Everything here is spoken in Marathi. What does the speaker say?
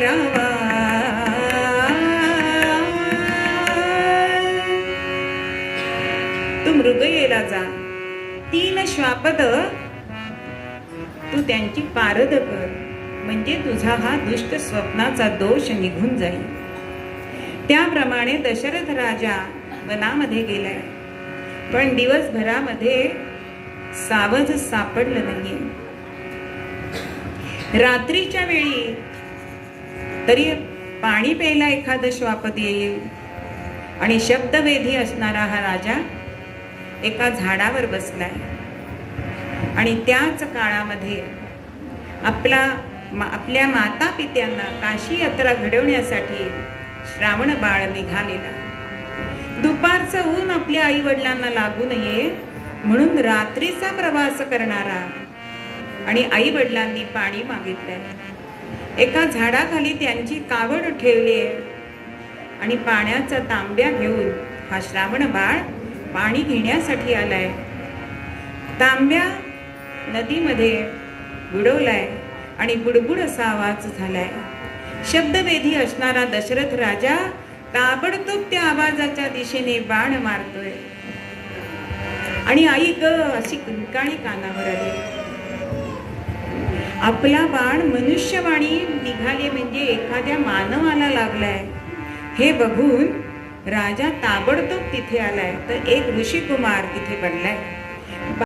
करावा. तू मृगयेला जा, 3 श्वापद तू त्यांची पारद कर, म्हणजे तुझा हा दुष्ट स्वप्नाचा दोष निघून जाईल. त्याप्रमाणे दशरथ राजा वनामध्ये गेलाय, पण दिवसभरामध्ये सावज सापडलं नाहीये. रात्रीच्या वेळी तरी पाणी प्यायला एखादं श्वापद येईल आणि शब्दवेधी असणारा हा राजा एका झाडावर बसलाय. आणि त्याच काळामध्ये आपल्या माता पित्यांना काशी यात्रा घडवण्यासाठी श्रावण बाळ निघालेला. दुपारचं ऊन आपल्या आई वडिलांना लागू नये म्हणून रात्रीचा प्रवास करणारा आणि आई वडिलांनी पाणी मागितलंय. एका झाडाखाली त्यांची कावड ठेवली आणि पाण्याचा तांब्या घेऊन हा श्रावण बाळ पाणी घेण्यासाठी आलाय. तांब्या नदीमध्ये बुडवलाय आणि बुडबुड असा आवाज झालाय. शब्दवेधी असणारा दशरथ राजा ताबडतोब त्या आवाजाच्या दिशेने बाण मारतोय आणि आई ग अशी कुंकाळी कानावर आली. आपला बाण मनुष्यवाणी निघाले म्हणजे एखाद्या मानवाला लागलाय हे बघून राजा ताबडतोब तिथे आलाय, तर एक ऋषिकुमार तिथे पडलाय.